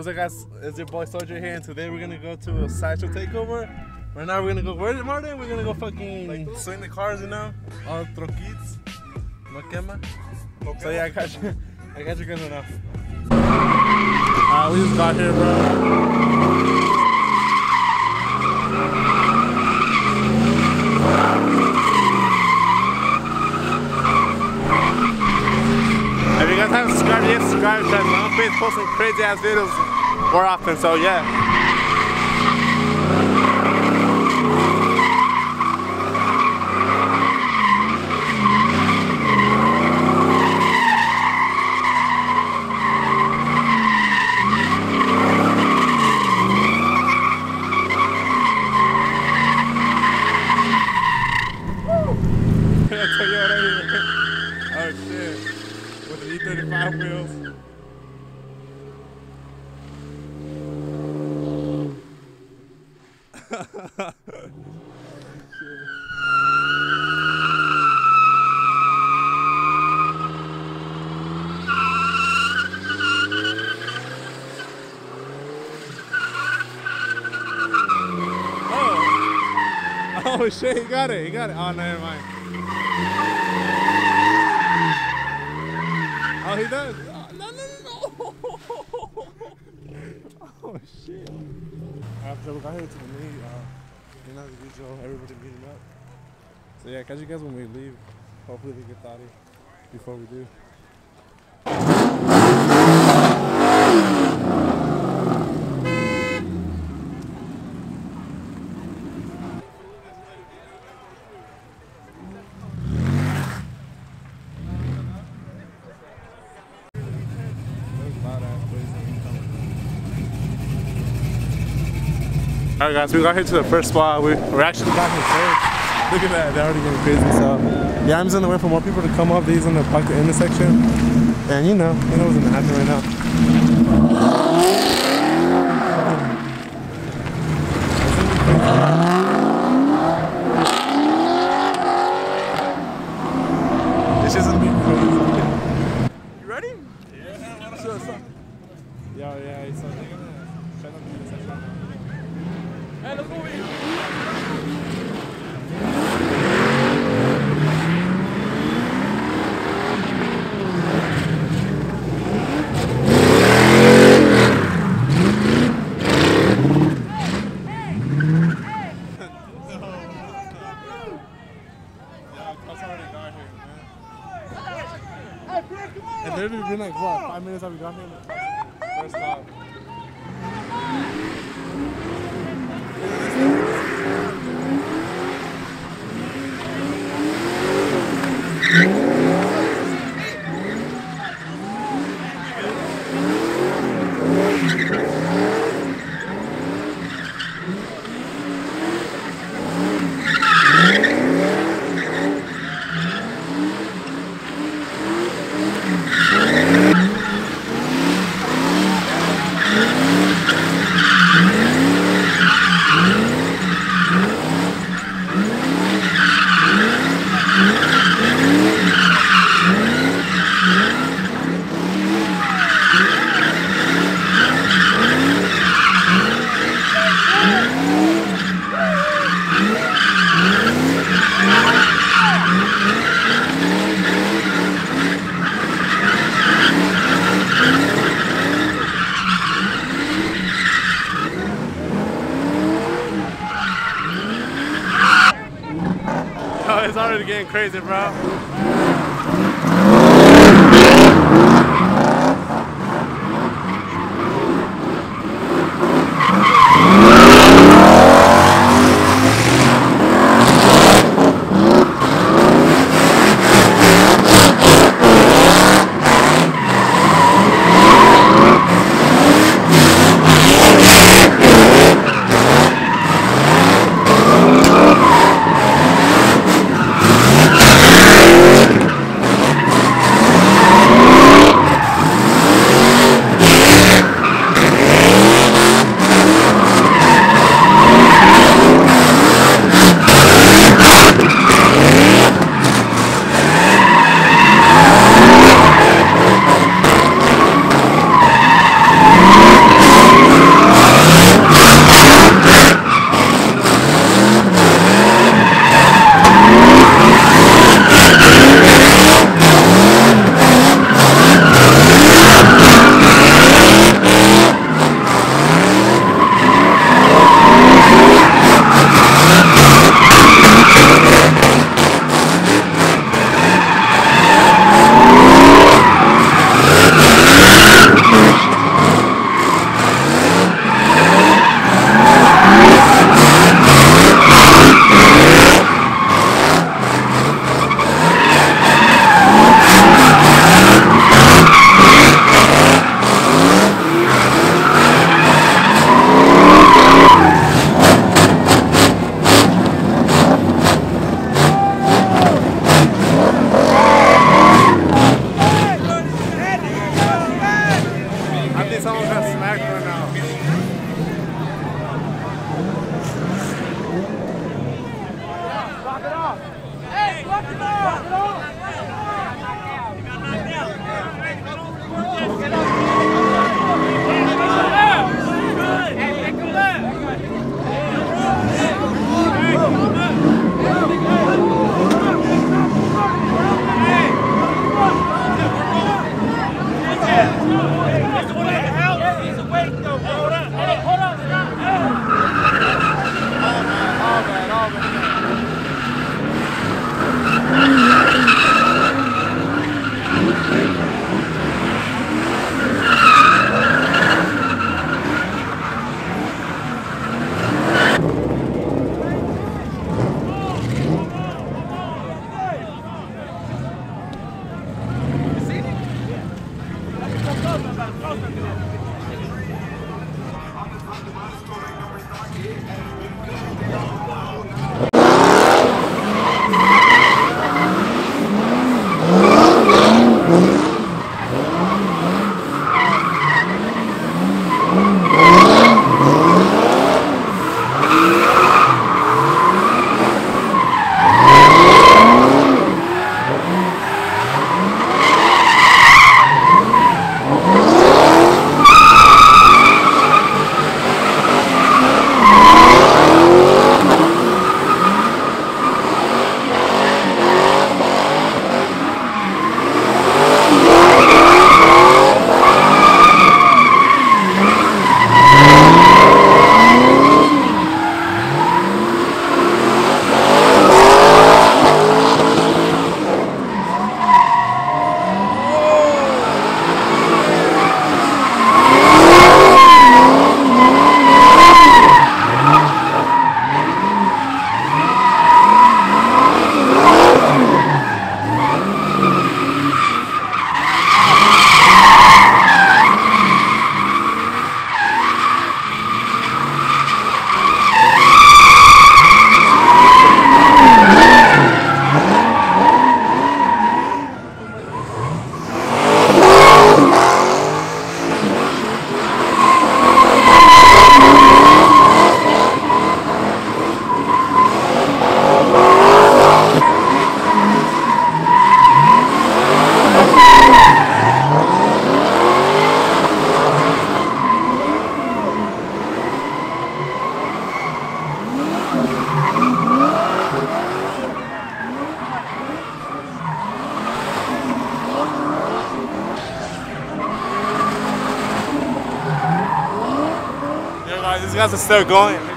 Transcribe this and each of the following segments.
What's up, guys? It's your boy Soldier here, and today we're gonna go to a sideshow takeover. Right now we're gonna go. Where is it, Martin? We're gonna go fucking swing the cars, you know? All troquitos. No quema. So yeah, I got you. I got you guys right now. We just got here, bro. If you guys haven't subscribed yet, subscribe. I'm posting crazy ass videos more often, so yeah. Oh shit, with the E35 wheels. Oh shit, he got it, Oh, no, never mind. Oh, he does. Oh, no. Oh shit. After we got here to the meet, you know, the usual, everybody meeting up. So yeah, catch you guys when we leave. Hopefully we get Thotty before we do. Alright guys, we got here to the first spot. We're actually got here first. Look at that, they're already getting crazy. So yeah, I'm just in the way for more people to come up. These in the park the intersection. And you know what's gonna happen right now. This is gonna be crazy. You ready? Yeah. Sure. Yeah, so they're gonna try to do this at now. Hey, let's go in. And literally been like what, 5 minutes have we got here? First stop. Oh, it's already getting crazy, bro. these guys are still going.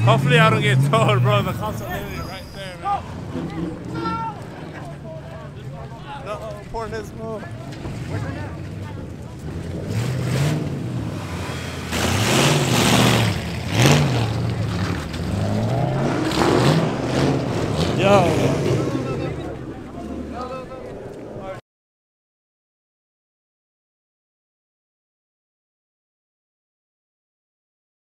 Hopefully I don't get towed, bro. The cops are literally right there, man. No, poor Nismo. Yo.